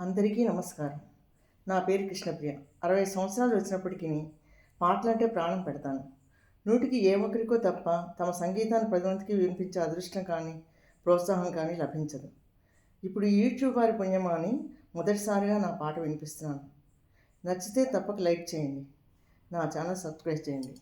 అందరికీ నమస్కారం. నా పేరు కృష్ణప్రియ. 60 సంవత్సరాలు వచ్చినప్పటికీ పాటలంటే ప్రాణం పెడతాను. నూటికి ఏ ఒక్కరికో తప్ప తమ సంగీతాన్ని 10 మందికి వినిపించే అదృష్టం కానీ, ప్రోత్సాహం కానీ లభించదు. ఇప్పుడు యూట్యూబ్ వారి పుణ్యమా అని మొదటిసారిగా నా పాట వినిపిస్తున్నాను. నచ్చితే తప్పక లైక్ చేయండి. నా ఛానల్ సబ్స్క్రైబ్ చేయండి.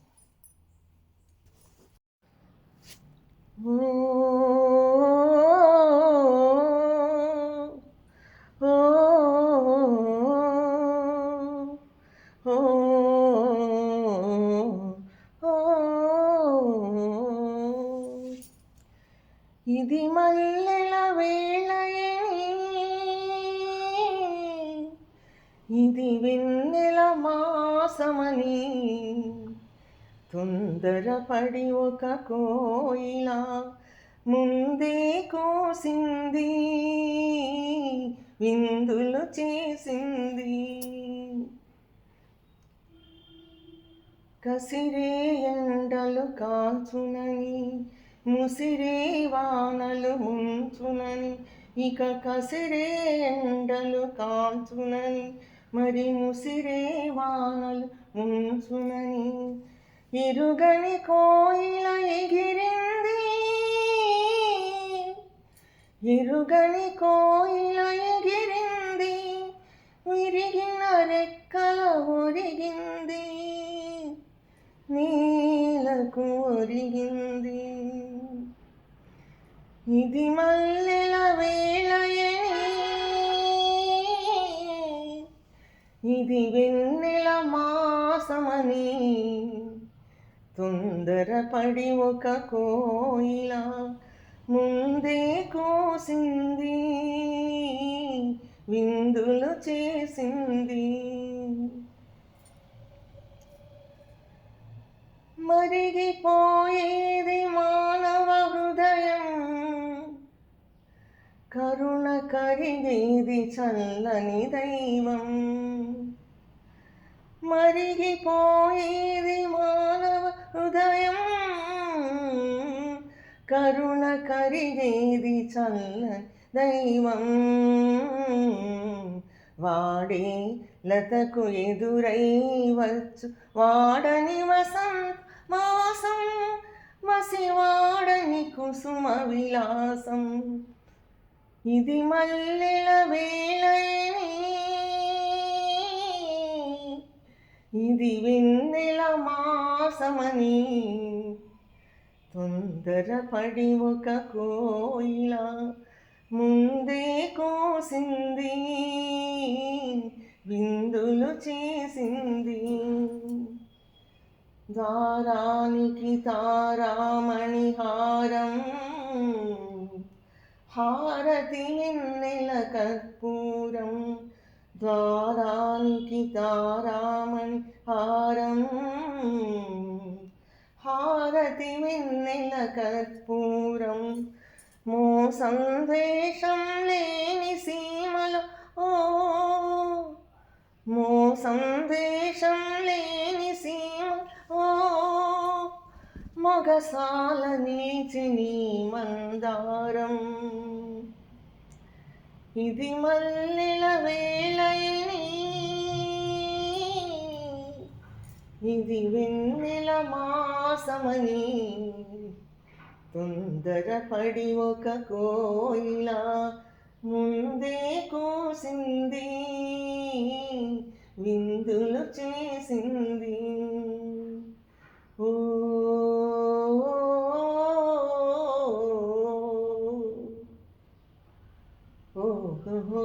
ఇది మల్లెల వేళయని, ఇది వెన్నెల మాసమని, తొందరపడి ఒక కోయిల ముందే కోసింది, విందులు చేసింది. కసిరే ఎండలు కాల్చునని, ముసిరే వానలు ముంచునని, ఇక కసిరే ఎండలు కాల్చునని, మరి ముసిరే వానలు ముంచునని, ఎరుగని కోయిల ఎగిరింది, ఎరుగని కోయిల ఎగిరింది, విరిగిన రెక్కల ఒరిగింది, నీలకు ఒరిగింది. ఇది మల్లెల వేళయని, ఇది వెన్నెల మాసమని, తొందరపడి ఒక కోయిల ముందే కోసింది, విందులు చేసింది. మరిగిపోయేది మానవ హృదయం, కరుణ కరిగేది చల్లని దైవం. మరిగిపోయేది మానవ హృదయం, కరుణ కరిగేది చల్లని దైవం. వాడే లతకు ఎదురై వచ్చు వాడని వసంత మాసం, మసివాడని కుసుమ విలాసం. ఇది మల్లెల వేళయని, ఇది వెన్నెల మాసమని, తొందరపడి ఒక కోయిల ముందే కోసింది, విందులు చేసింది. దారానికి తారామణి హారం, హారతి వెన్నెల కర్పూరం. ద్వారానికి తారామణి హారం, హారతి వెన్నెల కర్పూరం. మోసం ద్వేషం లేని సీమలో, మోసం ద్వేషం లేని సీమ, మొగసాల నిలిచి నీ మందారం. ఇది మల్లెల వేళయని, ఇది వెన్నెల మాసమని, తొందరపడి ఒక కోయిల ముందే కోసింది, విందులు చేసింది. ఓ ఓ ఓ